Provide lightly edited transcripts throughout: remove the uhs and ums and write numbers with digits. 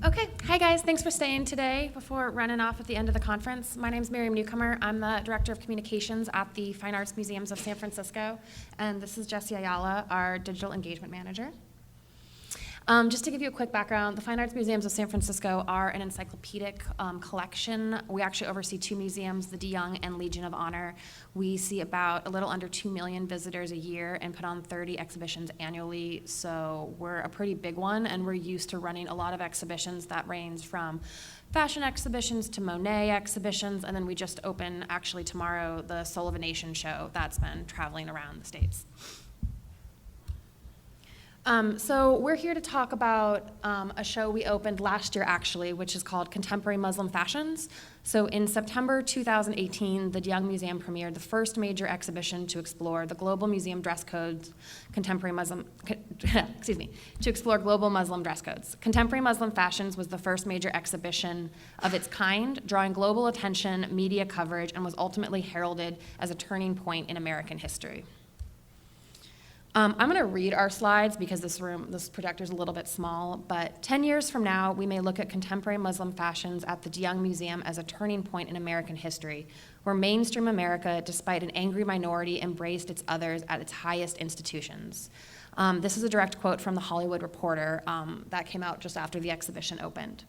Okay, hi guys, thanks for staying today before running off at the end of the conference. My name is Miriam Newcomer. I'm the Director of Communications at the Fine Arts Museums of San Francisco, and this is Jesse Ayala, our Digital Engagement Manager. Just to give you a quick background, the Fine Arts Museums of San Francisco are an encyclopedic collection. We actually oversee two museums, the DeYoung and Legion of Honor. We see about a little under 2 million visitors a year and put on 30 exhibitions annually, so we're a pretty big one, and we're used to running a lot of exhibitions that range from fashion exhibitions to Monet exhibitions, and then we just open, actually tomorrow, the Soul of a Nation show that's been traveling around the States. So we're here to talk about a show we opened last year, actually, which is called Contemporary Muslim Fashions. So in September 2018, the DeYoung Museum premiered the first major exhibition to explore the global museum dress codes, to explore global Muslim dress codes. Contemporary Muslim Fashions was the first major exhibition of its kind, drawing global attention, media coverage, and was ultimately heralded as a turning point in American history. I'm going to read our slides because this projector's a little bit small, but 10 years from now, we may look at contemporary Muslim fashions at the DeYoung Museum as a turning point in American history, where mainstream America, despite an angry minority, embraced its others at its highest institutions. This is a direct quote from The Hollywood Reporter that came out just after the exhibition opened.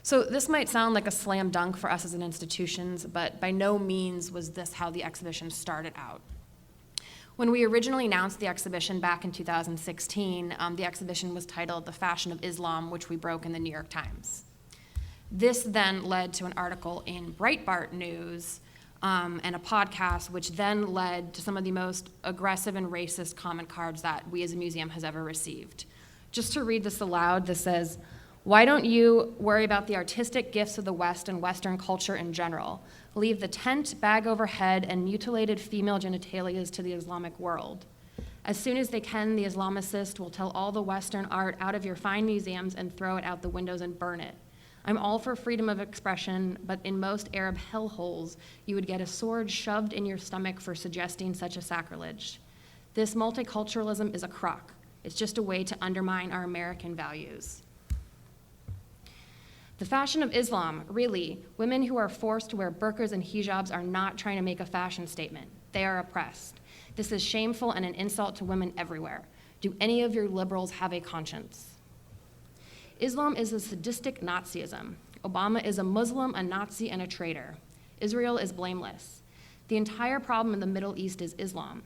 So this might sound like a slam dunk for us as an institution, but by no means was this how the exhibition started out. When we originally announced the exhibition back in 2016, the exhibition was titled The Fashion of Islam, which we broke in the New York Times. This then led to an article in Breitbart News and a podcast, which then led to some of the most aggressive and racist comment cards that we as a museum has ever received. Just to read this aloud, this says, "Why don't you worry about the artistic gifts of the West and Western culture in general? Leave the tent, bag overhead, and mutilated female genitalias to the Islamic world. As soon as they can, the Islamicists will tell all the Western art out of your fine museums and throw it out the windows and burn it. I'm all for freedom of expression, but in most Arab hellholes, you would get a sword shoved in your stomach for suggesting such a sacrilege. This multiculturalism is a crock. It's just a way to undermine our American values. The fashion of Islam, really, women who are forced to wear burqas and hijabs are not trying to make a fashion statement. They are oppressed. This is shameful and an insult to women everywhere. Do any of your liberals have a conscience? Islam is a sadistic Nazism. Obama is a Muslim, a Nazi, and a traitor. Israel is blameless. The entire problem in the Middle East is Islam.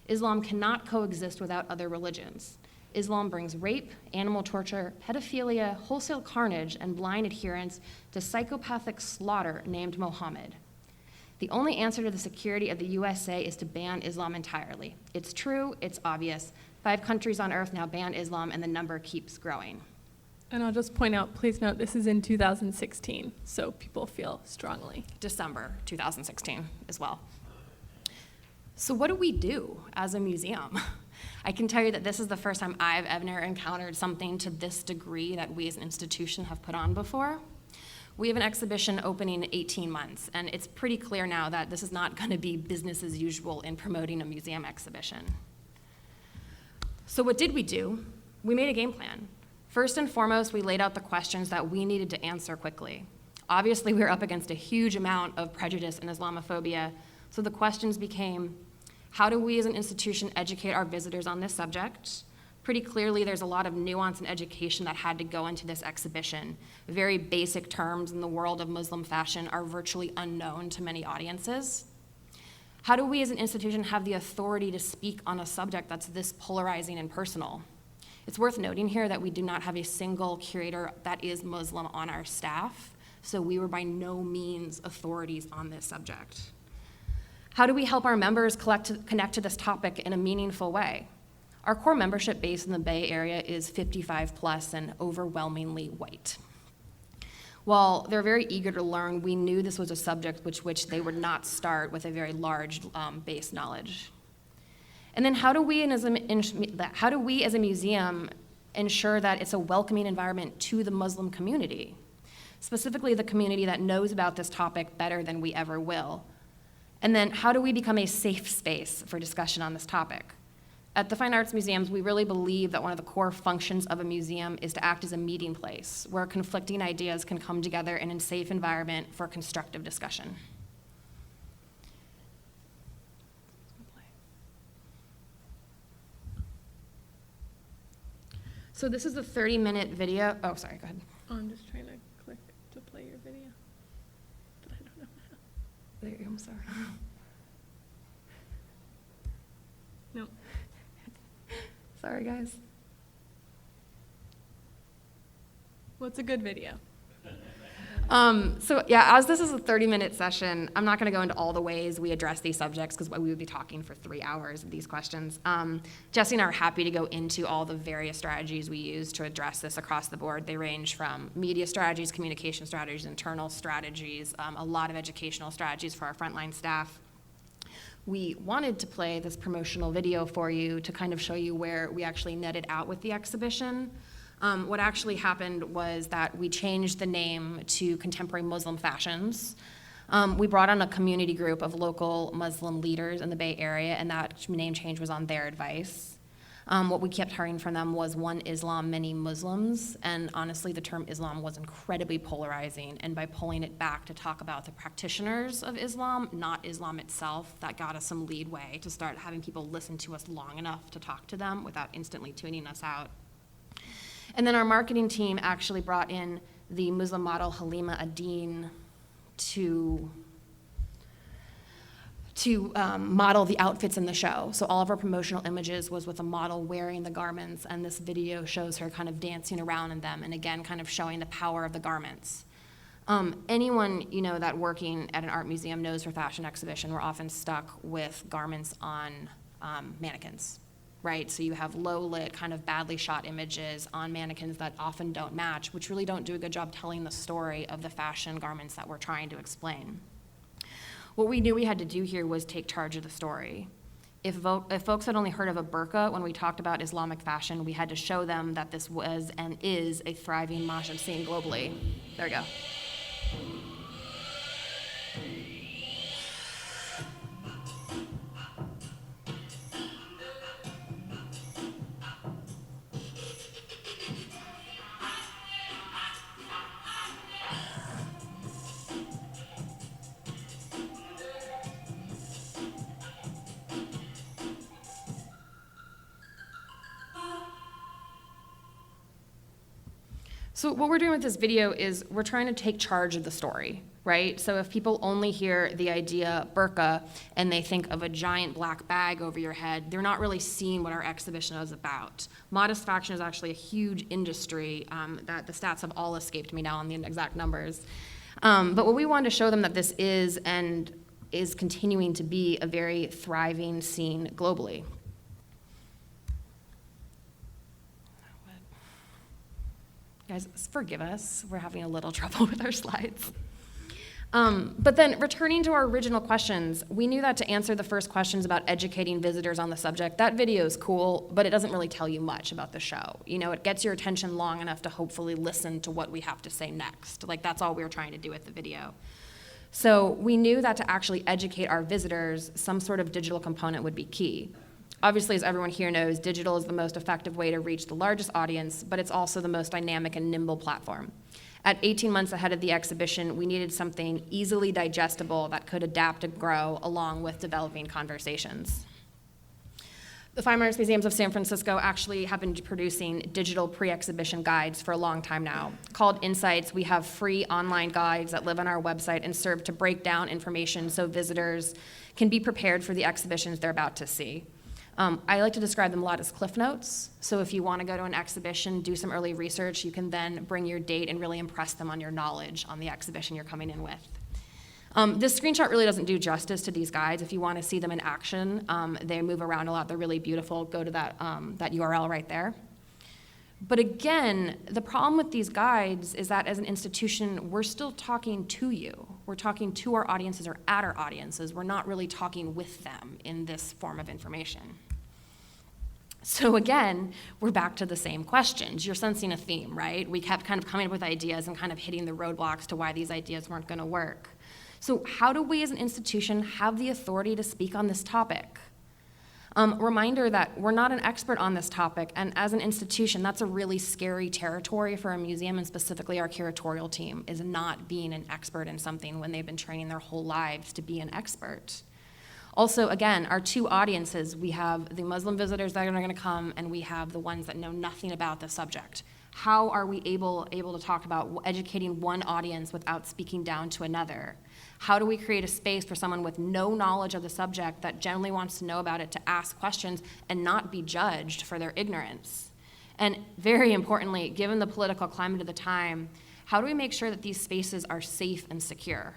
Islam cannot coexist without other religions. Islam brings rape, animal torture, pedophilia, wholesale carnage, and blind adherence to psychopathic slaughter named Mohammed. The only answer to the security of the USA is to ban Islam entirely. It's true, it's obvious. 5 countries on earth now ban Islam, and the number keeps growing." And I'll just point out, please note, this is in 2016, so people feel strongly. December 2016 as well. So what do we do as a museum? I can tell you that this is the first time I've ever encountered something to this degree that we as an institution have put on before. We have an exhibition opening in 18 months, and it's pretty clear now that this is not going to be business as usual in promoting a museum exhibition. So what did we do? We made a game plan. First and foremost, we laid out the questions that we needed to answer quickly. Obviously, we were up against a huge amount of prejudice and Islamophobia, so the questions became, how do we as an institution educate our visitors on this subject? Pretty clearly, there's a lot of nuance and education that had to go into this exhibition. Very basic terms in the world of Muslim fashion are virtually unknown to many audiences. How do we as an institution have the authority to speak on a subject that's this polarizing and personal? It's worth noting here that we do not have a single curator that is Muslim on our staff, so we were by no means authorities on this subject. How do we help our members connect to this topic in a meaningful way? Our core membership base in the Bay Area is 55 plus and overwhelmingly white. While they're very eager to learn, we knew this was a subject which they would not start with a very large base knowledge. And then how do we as a museum ensure that it's a welcoming environment to the Muslim community, specifically the community that knows about this topic better than we ever will? And then how do we become a safe space for discussion on this topic? At the Fine Arts Museums, we really believe that one of the core functions of a museum is to act as a meeting place where conflicting ideas can come together in a safe environment for constructive discussion. So this is a 30-minute video. Oh, sorry, go ahead. Oh, I'm just trying to click to play your video, but I don't know how. There you go, I'm sorry. No. Sorry, guys. What's a good video? So yeah, as this is a 30-minute session, I'm not going to go into all the ways we address these subjects because we would be talking for 3 hours of these questions. Jesse and I are happy to go into all the various strategies we use to address this across the board. They range from media strategies, communication strategies, internal strategies, a lot of educational strategies for our frontline staff. We wanted to play this promotional video for you to kind of show you where we actually netted out with the exhibition. What actually happened was that we changed the name to Contemporary Muslim Fashions. We brought on a community group of local Muslim leaders in the Bay Area, and that name change was on their advice. What we kept hearing from them was one Islam, many Muslims, and honestly, the term Islam was incredibly polarizing, and by pulling it back to talk about the practitioners of Islam, not Islam itself, that got us some leadway to start having people listen to us long enough to talk to them without instantly tuning us out. And then our marketing team actually brought in the Muslim model Halima Adin to model the outfits in the show. So all of our promotional images was with a model wearing the garments, and this video shows her kind of dancing around in them, and again, kind of showing the power of the garments. Anyone, that working at an art museum knows for fashion exhibition, we're often stuck with garments on mannequins. Right, so you have low-lit, kind of badly shot images on mannequins that often don't match, which really don't do a good job telling the story of the fashion garments that we're trying to explain. What we knew we had to do here was take charge of the story. If folks had only heard of a burqa when we talked about Islamic fashion, we had to show them that this was and is a thriving mashup scene globally. There we go. So what we're doing with this video is we're trying to take charge of the story, right? So if people only hear the idea burqa and they think of a giant black bag over your head, they're not really seeing what our exhibition is about. Modest fashion is actually a huge industry that the stats have all escaped me now on the exact numbers. But what we wanted to show them that this is and is continuing to be a very thriving scene globally. Guys, forgive us. We're having a little trouble with our slides. But then returning to our original questions, we knew that to answer the first questions about educating visitors on the subject, that video is cool, but it doesn't really tell you much about the show. It gets your attention long enough to hopefully listen to what we have to say next. Like, that's all we were trying to do with the video. So we knew that to actually educate our visitors, some sort of digital component would be key. Obviously, as everyone here knows, digital is the most effective way to reach the largest audience, but it's also the most dynamic and nimble platform. At 18 months ahead of the exhibition, we needed something easily digestible that could adapt and grow along with developing conversations. The Fine Arts Museums of San Francisco actually have been producing digital pre-exhibition guides for a long time now. Called Insights, we have free online guides that live on our website and serve to break down information so visitors can be prepared for the exhibitions they're about to see. I like to describe them a lot as cliff notes. So if you want to go to an exhibition, do some early research, you can then bring your date and really impress them on your knowledge on the exhibition you're coming in with. This screenshot really doesn't do justice to these guides. If you want to see them in action, they move around a lot. They're really beautiful. Go to that URL right there. But again, the problem with these guides is that as an institution, we're still talking to you. We're talking to our audiences or at our audiences. We're not really talking with them in this form of information. So again, we're back to the same questions. You're sensing a theme, right? We kept kind of coming up with ideas and kind of hitting the roadblocks to why these ideas weren't going to work. So how do we as an institution have the authority to speak on this topic? Reminder that we're not an expert on this topic, and as an institution, that's a really scary territory for a museum, and specifically our curatorial team, is not being an expert in something when they've been training their whole lives to be an expert. Also, again, our two audiences, we have the Muslim visitors that are going to come, and we have the ones that know nothing about the subject. How are we able to talk about educating one audience without speaking down to another? How do we create a space for someone with no knowledge of the subject that generally wants to know about it to ask questions and not be judged for their ignorance? And very importantly, given the political climate of the time, how do we make sure that these spaces are safe and secure?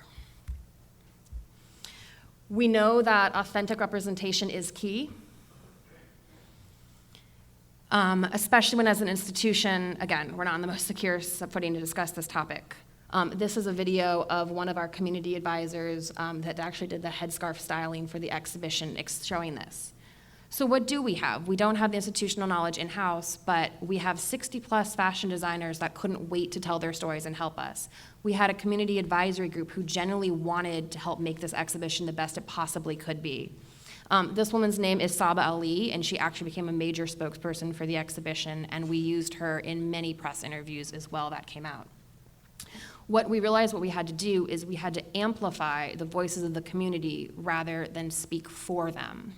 We know that authentic representation is key, especially when as an institution, again, we're not in the most secure footing to discuss this topic. This is a video of one of our community advisors that actually did the headscarf styling for the exhibition showing this. So what do we have? We don't have the institutional knowledge in-house, but we have 60+ fashion designers that couldn't wait to tell their stories and help us. We had a community advisory group who genuinely wanted to help make this exhibition the best it possibly could be. This woman's name is Saba Ali, and she actually became a major spokesperson for the exhibition, and we used her in many press interviews as well that came out. What we realized what we had to do is we had to amplify the voices of the community rather than speak for them,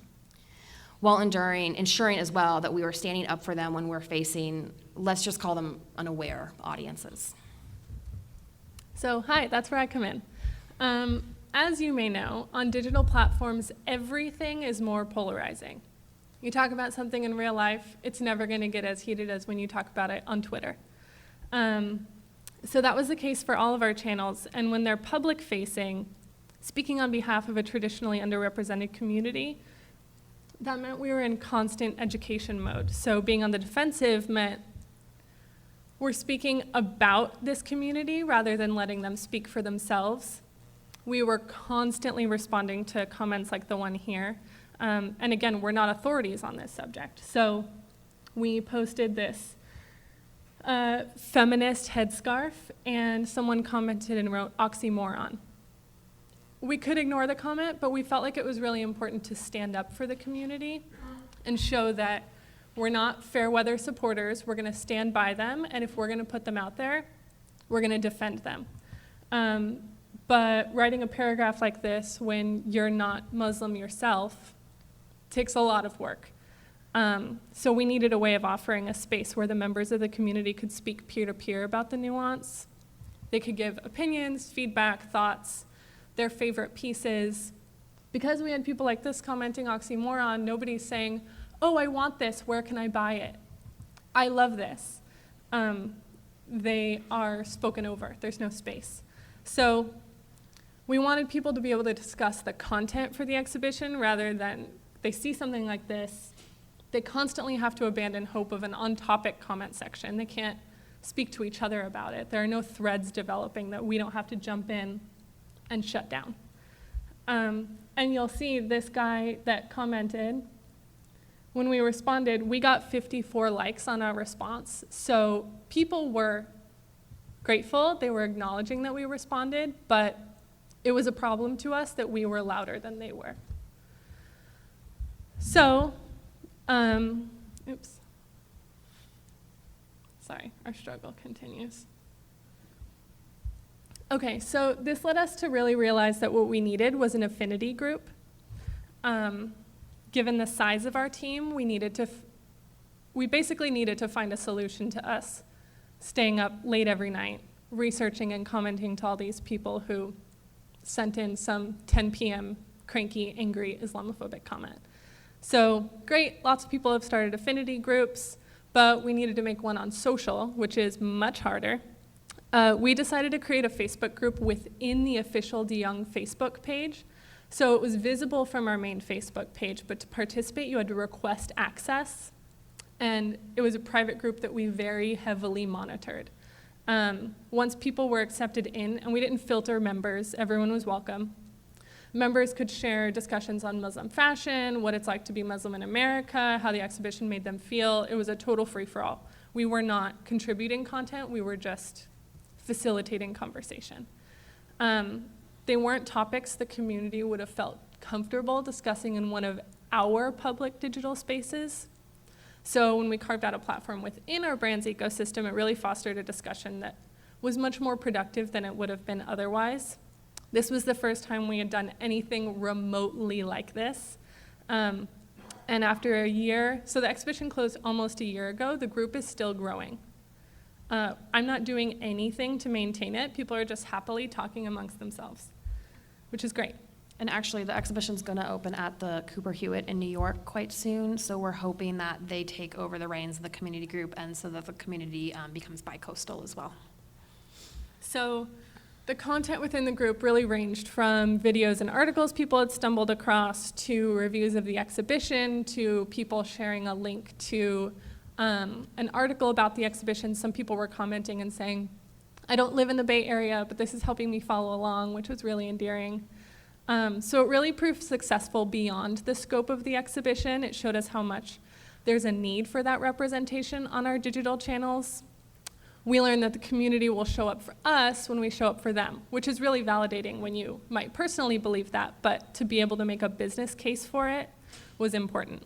while ensuring as well that we were standing up for them when we're facing, let's just call them unaware audiences. So, hi, that's where I come in. As you may know, on digital platforms, everything is more polarizing. You talk about something in real life, it's never going to get as heated as when you talk about it on Twitter. So that was the case for all of our channels, and when they're public-facing, speaking on behalf of a traditionally underrepresented community, that meant we were in constant education mode. So being on the defensive meant we're speaking about this community rather than letting them speak for themselves. We were constantly responding to comments like the one here. And again, we're not authorities on this subject. So we posted this feminist headscarf, and someone commented and wrote oxymoron. We could ignore the comment, but we felt like it was really important to stand up for the community and show that we're not fair weather supporters. We're going to stand by them, and if we're going to put them out there, we're going to defend them. But writing a paragraph like this when you're not Muslim yourself takes a lot of work. So we needed a way of offering a space where the members of the community could speak peer-to-peer about the nuance. They could give opinions, feedback, thoughts, their favorite pieces. Because we had people like this commenting oxymoron, nobody's saying, oh, I want this, where can I buy it? I love this. They are spoken over, there's no space. So we wanted people to be able to discuss the content for the exhibition rather than they see something like this, they constantly have to abandon hope of an on-topic comment section. They can't speak to each other about it. There are no threads developing that we don't have to jump in and shut down. And you'll see this guy that commented, when we responded, we got 54 likes on our response. So people were grateful, they were acknowledging that we responded, but it was a problem to us that we were louder than they were. So, sorry, our struggle continues. Okay, so this led us to really realize that what we needed was an affinity group. Given the size of our team, we basically needed to find a solution to us staying up late every night, researching and commenting to all these people who sent in some 10 p.m. cranky, angry, Islamophobic comment. So great, lots of people have started affinity groups, but we needed to make one on social, which is much harder. We decided to create a Facebook group within the official DeYoung Facebook page. So it was visible from our main Facebook page, but to participate, you had to request access. And it was a private group that we very heavily monitored. Once people were accepted in, and we didn't filter members, everyone was welcome. Members could share discussions on Muslim fashion, what it's like to be Muslim in America, how the exhibition made them feel. It was a total free-for-all. We were not contributing content, we were just facilitating conversation. They weren't topics the community would have felt comfortable discussing in one of our public digital spaces. So when we carved out a platform within our brand's ecosystem, it really fostered a discussion that was much more productive than it would have been otherwise. This was the first time we had done anything remotely like this. And after a year, so the exhibition closed almost a year ago, the group is still growing. I'm not doing anything to maintain it. People are just happily talking amongst themselves, which is great. And actually, the exhibition's going to open at the Cooper Hewitt in New York quite soon, so we're hoping that they take over the reins of the community group and so that the community becomes bi-coastal as well. So the content within the group really ranged from videos and articles people had stumbled across to reviews of the exhibition to people sharing a link to an article about the exhibition. Some people were commenting and saying, I don't live in the Bay Area, but this is helping me follow along, which was really endearing. So it really proved successful beyond the scope of the exhibition. It showed us how much there's a need for that representation on our digital channels. We learned that the community will show up for us when we show up for them, which is really validating when you might personally believe that, but to be able to make a business case for it was important.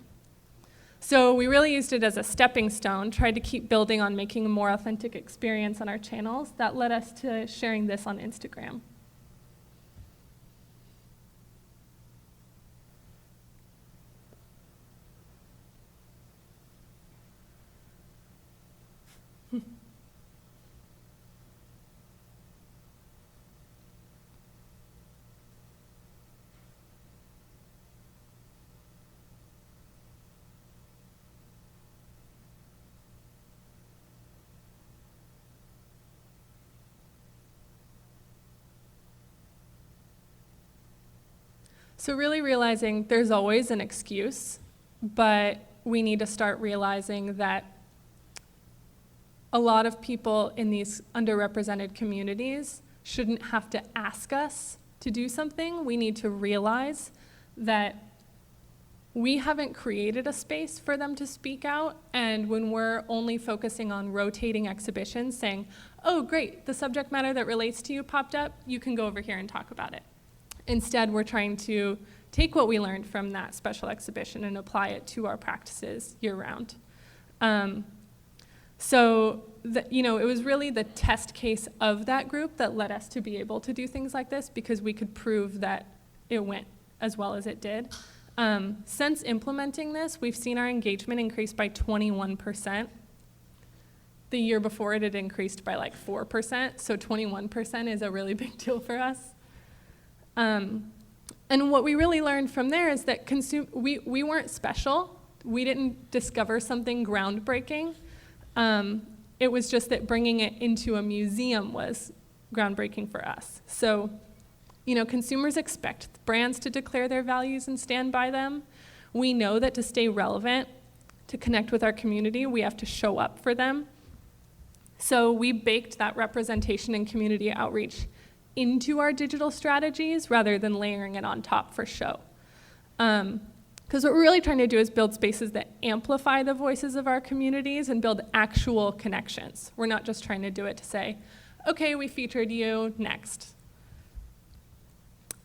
So we really used it as a stepping stone, tried to keep building on making a more authentic experience on our channels. That led us to sharing this on Instagram. So really realizing there's always an excuse, but we need to start realizing that a lot of people in these underrepresented communities shouldn't have to ask us to do something. We need to realize that we haven't created a space for them to speak out, and when we're only focusing on rotating exhibitions, saying, oh great, the subject matter that relates to you popped up, you can go over here and talk about it. Instead, we're trying to take what we learned from that special exhibition and apply it to our practices year-round. So, it was really the test case of that group that led us to be able to do things like this, because we could prove that it went as well as it did. Since implementing this, we've seen our engagement increase by 21%. The year before it had increased by like 4%, so 21% is a really big deal for us. And what we really learned from there is that we weren't special. We didn't discover something groundbreaking. It was just that bringing it into a museum was groundbreaking for us. So, consumers expect brands to declare their values and stand by them. We know that to stay relevant, to connect with our community, we have to show up for them. So we baked that representation and community outreach into our digital strategies rather than layering it on top for show. Because what we're really trying to do is build spaces that amplify the voices of our communities and build actual connections. We're not just trying to do it to say, okay, we featured you, next.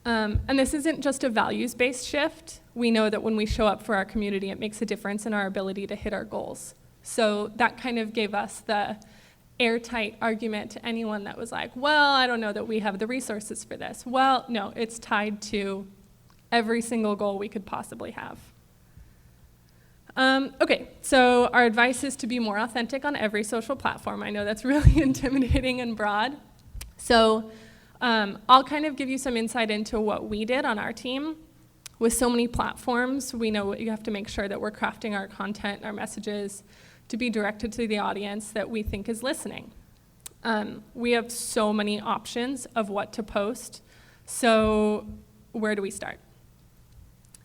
And this isn't just a values-based shift. We know that when we show up for our community, it makes a difference in our ability to hit our goals. So that kind of gave us the airtight argument to anyone that was like, well, I don't know that we have the resources for this. Well, no, it's tied to every single goal we could possibly have. Okay, so our advice is to be more authentic on every social platform. I know that's really intimidating and broad. So I'll kind of give you some insight into what we did on our team. With so many platforms, we know you have to make sure that we're crafting our content, our messages, to be directed to the audience that we think is listening. We have so many options of what to post, so where do we start?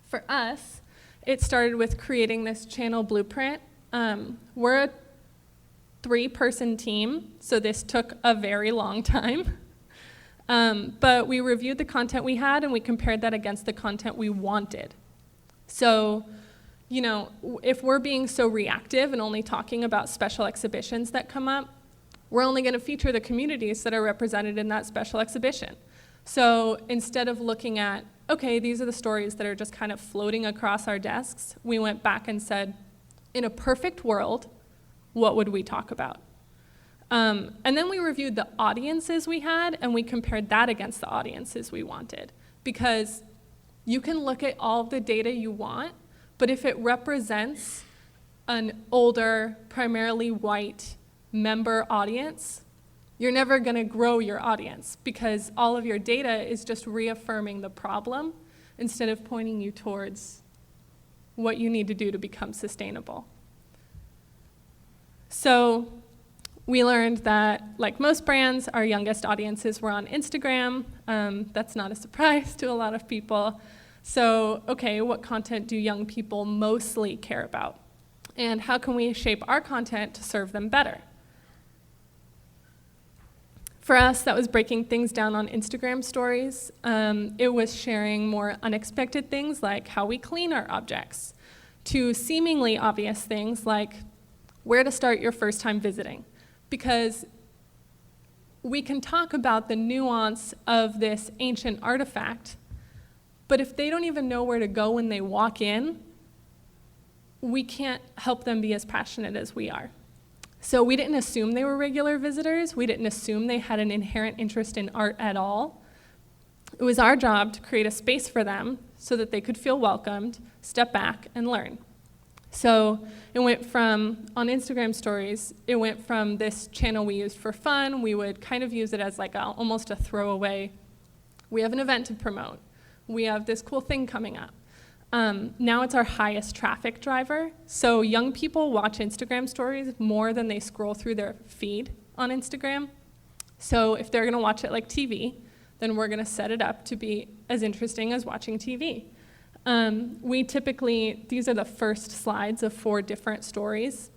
For us, it started with creating this channel blueprint. We're a 3-person team, so this took a very long time. But we reviewed the content we had and we compared that against the content we wanted. So, if we're being so reactive and only talking about special exhibitions that come up, we're only going to feature the communities that are represented in that special exhibition. So instead of looking at okay, these are the stories that are just kind of floating across our desks, we went back and said, in a perfect world, what would we talk about? And then we reviewed the audiences we had, and we compared that against the audiences we wanted. Because you can look at all of the data you want, but if it represents an older, primarily white member audience, you're never going to grow your audience, because all of your data is just reaffirming the problem instead of pointing you towards what you need to do to become sustainable. So we learned that, like most brands, our youngest audiences were on Instagram. That's not a surprise to a lot of people. So, okay, what content do young people mostly care about? And how can we shape our content to serve them better? For us, that was breaking things down on Instagram stories. It was sharing more unexpected things like how we clean our objects, to seemingly obvious things like where to start your first time visiting. Because we can talk about the nuance of this ancient artifact, but if they don't even know where to go when they walk in, we can't help them be as passionate as we are. So we didn't assume they were regular visitors. We didn't assume they had an inherent interest in art at all. It was our job to create a space for them so that they could feel welcomed, step back, and learn. So it went from, on Instagram stories, it went from this channel we used for fun. We would kind of use it as like almost a throwaway. We have an event to promote. We have this cool thing coming up. Now it's our highest traffic driver. So young people watch Instagram stories more than they scroll through their feed on Instagram. So if they're gonna watch it like TV, then we're gonna set it up to be as interesting as watching TV. We typically, these are the first slides of 4 different stories.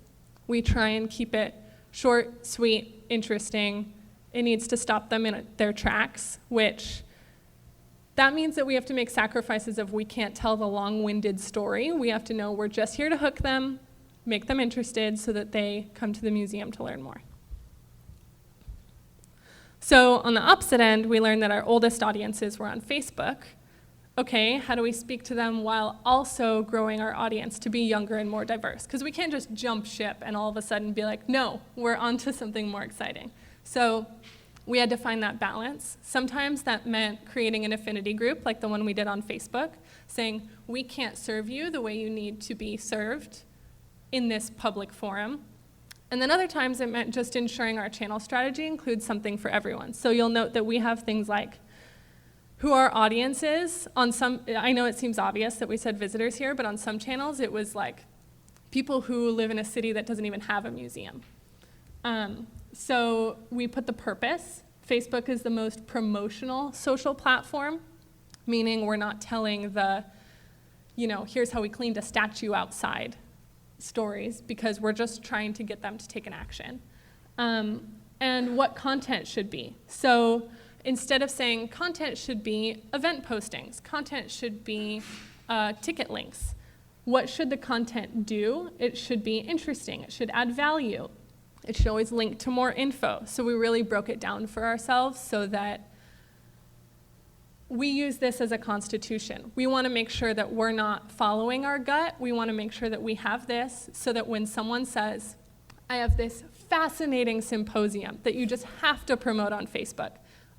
We try and keep it short, sweet, interesting. It needs to stop them in their tracks, which that means that we have to make sacrifices of we can't tell the long-winded story. We have to know we're just here to hook them, make them interested so that they come to the museum to learn more. So on the opposite end, we learned that our oldest audiences were on Facebook. Okay, how do we speak to them while also growing our audience to be younger and more diverse? Because we can't just jump ship and all of a sudden be like, no, we're onto something more exciting. So we had to find that balance. Sometimes that meant creating an affinity group like the one we did on Facebook, saying we can't serve you the way you need to be served in this public forum. And then other times it meant just ensuring our channel strategy includes something for everyone. So you'll note that we have things like who our audience is. On some, I know it seems obvious that we said visitors here, but on some channels it was like people who live in a city that doesn't even have a museum. So we put the purpose. Facebook is the most promotional social platform, meaning we're not telling the, here's how we cleaned a statue outside stories, because we're just trying to get them to take an action. And what content should be. So instead of saying content should be event postings, content should be ticket links, what should the content do? It should be interesting. It should add value. It should always link to more info. So we really broke it down for ourselves so that we use this as a constitution. We want to make sure that we're not following our gut. We want to make sure that we have this so that when someone says, I have this fascinating symposium that you just have to promote on Facebook.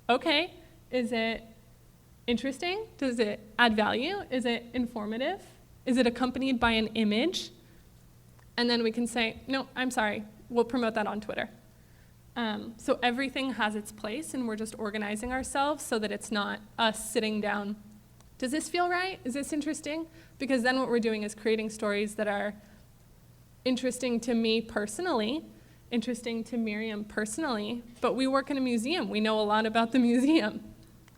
Okay, is it interesting? Does it add value? Is it informative? Is it accompanied by an image? And then we can say, no, I'm sorry, we'll promote that on Twitter. So everything has its place, and we're just organizing ourselves so that it's not us sitting down. Does this feel right? Is this interesting? Because then what we're doing is creating stories that are interesting to me personally, interesting to Miriam personally, but we work in a museum. We know a lot about the museum.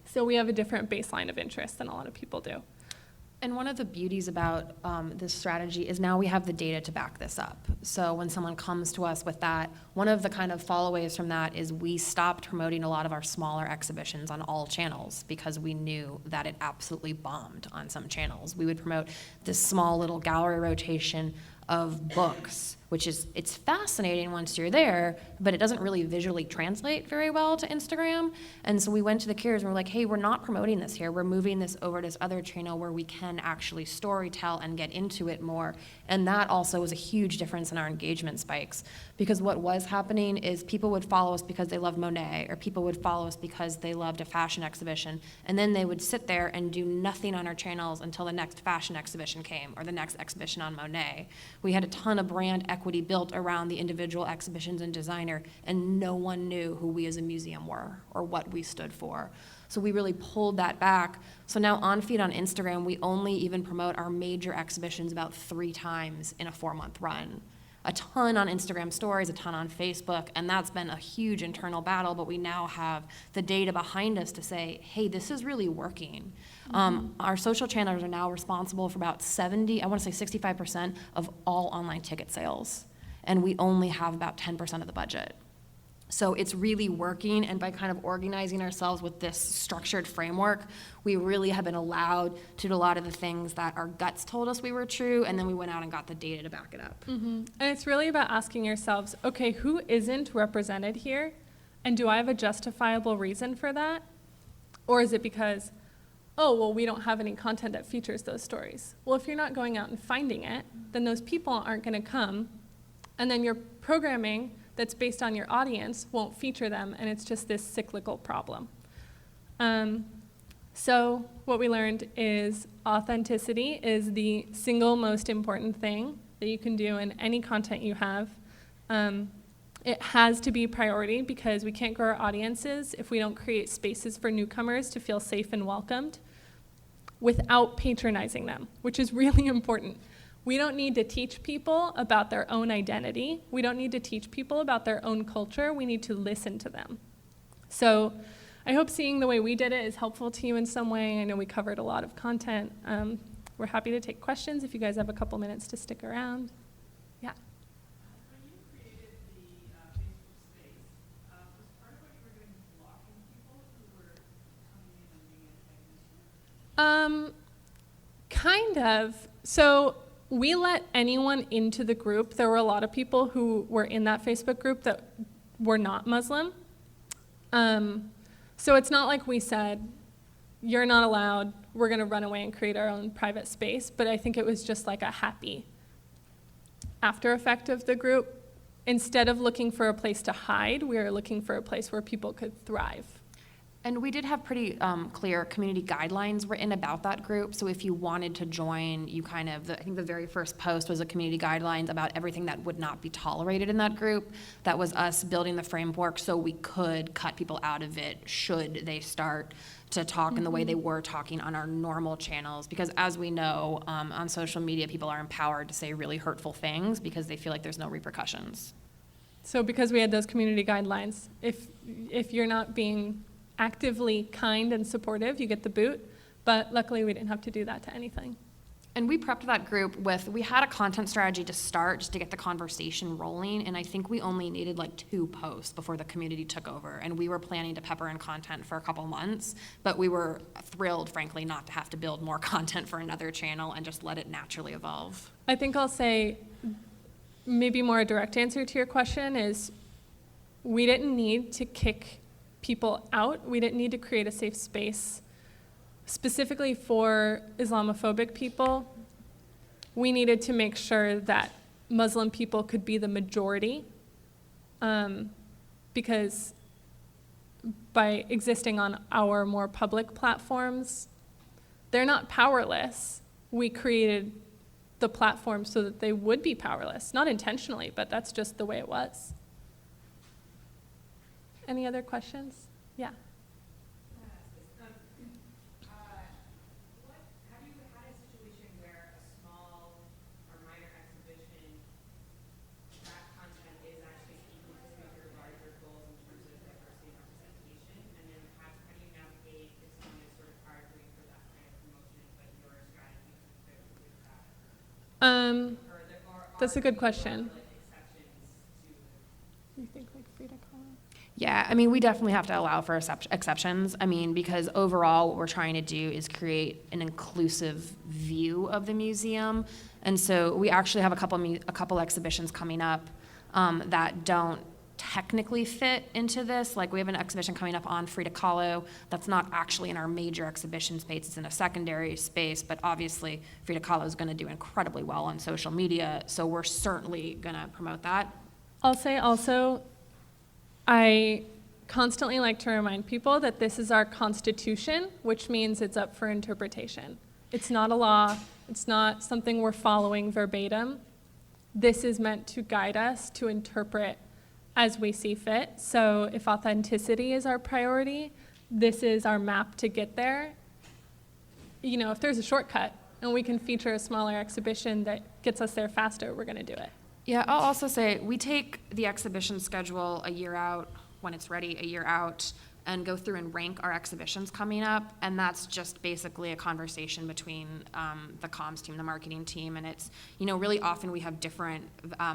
So we have a different baseline of interest than a lot of people do. And one of the beauties about this strategy is now we have the data to back this up. So when someone comes to us with that, one of the kind of followaways from that is we stopped promoting a lot of our smaller exhibitions on all channels because we knew that it absolutely bombed on some channels. We would promote this small little gallery rotation of books which is, it's fascinating once you're there, but it doesn't really visually translate very well to Instagram. And so we went to the curators and we're like, hey, we're not promoting this here. We're moving this over to this other channel where we can actually story tell and get into it more. And that also was a huge difference in our engagement spikes, because what was happening is people would follow us because they loved Monet, or people would follow us because they loved a fashion exhibition, and then they would sit there and do nothing on our channels until the next fashion exhibition came, or the next exhibition on Monet. We had a ton of brand equity built around the individual exhibitions and designer, and no one knew who we as a museum were or what we stood for. So we really pulled that back. So now on feed on Instagram, we only even promote our major exhibitions about 3 times in a 4-month run. A ton on Instagram stories, a ton on Facebook, and that's been a huge internal battle, but we now have the data behind us to say, hey, this is really working. Our social channels are now responsible for about 65% of all online ticket sales, and we only have about 10% of the budget. So it's really working, and by kind of organizing ourselves with this structured framework, we really have been allowed to do a lot of the things that our guts told us we were true, and then we went out and got the data to back it up. And it's really about asking yourselves, okay, who isn't represented here? And do I have a justifiable reason for that? Or is it because, oh, well, we don't have any content that features those stories? Well, if you're not going out and finding it, then those people aren't going to come, and then your programming that's based on your audience won't feature them, and it's just this cyclical problem. So what we learned is authenticity is the single most important thing that you can do in any content you have. It has to be priority because we can't grow our audiences if we don't create spaces for newcomers to feel safe and welcomed without patronizing them, which is really important. We don't need to teach people about their own identity. We don't need to teach people about their own culture. We need to listen to them. So I hope seeing the way we did it is helpful to you in some way. I know we covered a lot of content. We're happy to take questions if you guys have a couple minutes to stick around. Yeah. When you created the Facebook space, was part of what you were doing blocking people who were coming in and being antagonistic? Kind of. So we let anyone into the group. There were a lot of people who were in that Facebook group that were not Muslim. So it's not like we said, you're not allowed, we're going to run away and create our own private space, but I think it was just like a happy after effect of the group. Instead of looking for a place to hide, we were looking for a place where people could thrive. And we did have pretty clear community guidelines written about that group. So if you wanted to join, you kind of, I think the very first post was a community guidelines about everything that would not be tolerated in that group. That was us building the framework so we could cut people out of it should they start to talk in the way they were talking on our normal channels. Because as we know, on social media, people are empowered to say really hurtful things because they feel like there's no repercussions. So because we had those community guidelines, if you're not being actively kind and supportive, you get the boot, but luckily we didn't have to do that to anything. And we prepped that group we had a content strategy to start just to get the conversation rolling, and I think we only needed like 2 posts before the community took over, and we were planning to pepper in content for a couple months, but we were thrilled, frankly, not to have to build more content for another channel and just let it naturally evolve. I think I'll say maybe more a direct answer to your question is we didn't need to kick people out. We didn't need to create a safe space specifically for Islamophobic people. We needed to make sure that Muslim people could be the majority because by existing on our more public platforms, they're not powerless. We created the platform so that they would be powerless, not intentionally, but that's just the way it was. Any other questions? Yeah. Have you had a situation where a small or minor exhibition, that content is actually speaking to some of your larger goals in terms of diversity and representation? And then how do you navigate if someone is sort of arguing for that kind of promotion, but your strategy is clearly with that? That's a good question. Like exceptions to You think like Frida Kahlo? Yeah, I mean, we definitely have to allow for exceptions. I mean, because overall, what we're trying to do is create an inclusive view of the museum. And so we actually have a couple exhibitions coming up that don't technically fit into this. Like, we have an exhibition coming up on Frida Kahlo that's not actually in our major exhibition space. It's in a secondary space, but obviously Frida Kahlo is going to do incredibly well on social media. So we're certainly going to promote that. I'll say also, I constantly like to remind people that this is our Constitution, which means it's up for interpretation. It's not a law. It's not something we're following verbatim. This is meant to guide us to interpret as we see fit. So if authenticity is our priority, this is our map to get there. You know, if there's a shortcut and we can feature a smaller exhibition that gets us there faster, we're going to do it. Yeah, I'll also say we take the exhibition schedule a year out, when it's ready, a year out, and go through and rank our exhibitions coming up. And that's just basically a conversation between the comms team, the marketing team. And it's, you know, really often we have different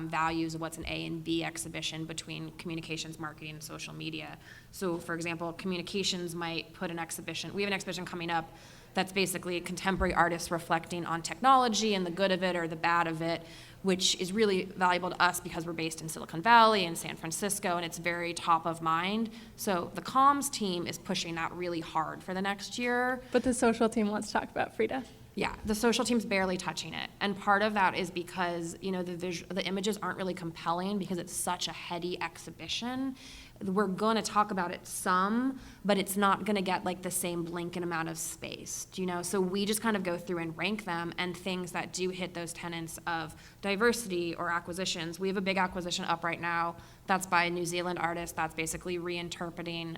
values of what's an A and B exhibition between communications, marketing, and social media. So, for example, communications might put an exhibition, we have an exhibition coming up that's basically contemporary artists reflecting on technology and the good of it or the bad of it, which is really valuable to us because we're based in Silicon Valley and San Francisco, and it's very top of mind. So the comms team is pushing that really hard for the next year. But the social team wants to talk about Frida. Yeah, the social team's barely touching it. And part of that is because, you know, the images aren't really compelling because it's such a heady exhibition. We're going to talk about it some, but it's not going to get like the same blanket amount of space, you know? So we just kind of go through and rank them, and things that do hit those tenets of diversity or acquisitions. We have a big acquisition up right now that's by a New Zealand artist that's basically reinterpreting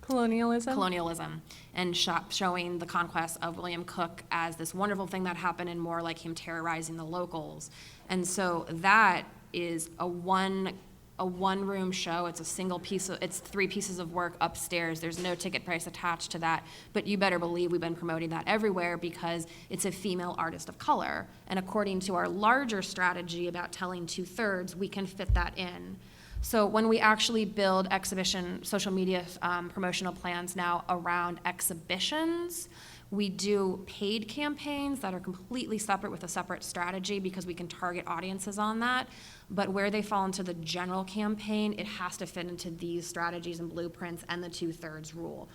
colonialism and showing the conquest of William Cook as this wonderful thing that happened and more like him terrorizing the locals. And so that is a one-room show. It's a single piece it's 3 pieces of work upstairs. There's no ticket price attached to that, but you better believe we've been promoting that everywhere because it's a female artist of color. And according to our larger strategy about telling 2/3, we can fit that in. So when we actually build exhibition social media promotional plans now around exhibitions, we do paid campaigns that are completely separate with a separate strategy because we can target audiences on that. But where they fall into the general campaign, it has to fit into these strategies and blueprints and the 2/3 rule.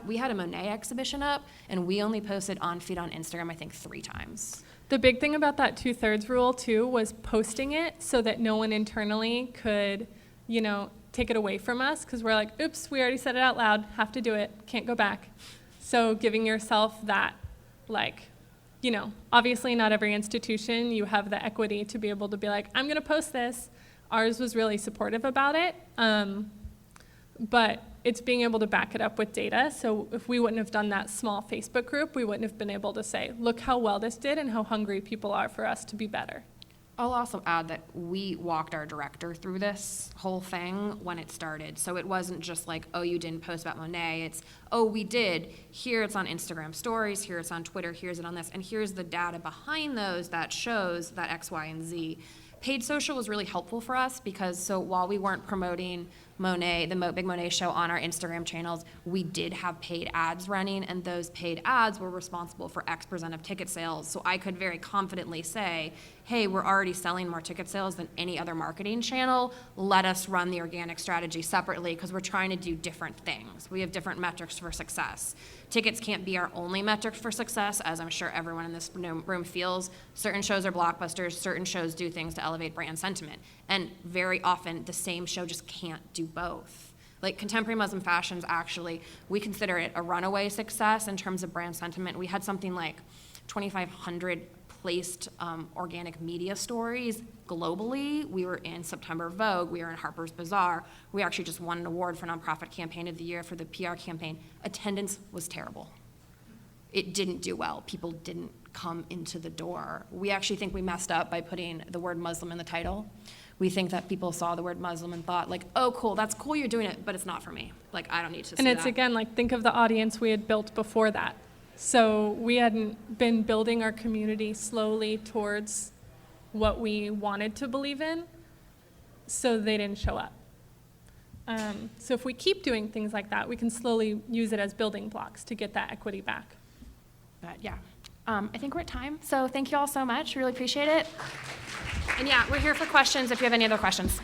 We had a Monet exhibition up, and we only posted on feed on Instagram, I think 3 times. The big thing about that 2/3 rule too was posting it so that no one internally could, you know, take it away from us, because we're like, oops, we already said it out loud, have to do it, can't go back. So giving yourself that, like, you know, obviously not every institution you have the equity to be able to be like, I'm going to post this. Ours was really supportive about it, but it's being able to back it up with data. So if we wouldn't have done that small Facebook group, we wouldn't have been able to say, look how well this did and how hungry people are for us to be better. I'll also add that we walked our director through this whole thing when it started. So it wasn't just like, oh, you didn't post about Monet. It's, oh, we did. Here it's on Instagram stories. Here it's on Twitter. Here's it on this. And here's the data behind those that shows that X, Y, and Z. Paid social was really helpful for us because so while we weren't promoting Monet, the Big Monet show on our Instagram channels, we did have paid ads running, and those paid ads were responsible for X% of ticket sales. So I could very confidently say, hey, we're already selling more ticket sales than any other marketing channel. Let us run the organic strategy separately because we're trying to do different things. We have different metrics for success. Tickets can't be our only metric for success, as I'm sure everyone in this room feels. Certain shows are blockbusters. Certain shows do things to elevate brand sentiment. And very often, the same show just can't do both. Like contemporary Muslim fashions, actually, we consider it a runaway success in terms of brand sentiment. We had something like 2,500 placed organic media stories globally. We were in September Vogue. We were in Harper's Bazaar. We actually just won an award for Nonprofit Campaign of the Year for the PR campaign. Attendance was terrible. It didn't do well. People didn't come into the door. We actually think we messed up by putting the word Muslim in the title. We think that people saw the word Muslim and thought like, oh, cool, that's cool you're doing it, but it's not for me. Like, I don't need to see that. And it's, again, like, think of the audience we had built before that. So we hadn't been building our community slowly towards what we wanted to believe in, so they didn't show up. So if we keep doing things like that, we can slowly use it as building blocks to get that equity back. But yeah, I think we're at time. So thank you all so much. Really appreciate it. And yeah, we're here for questions if you have any other questions.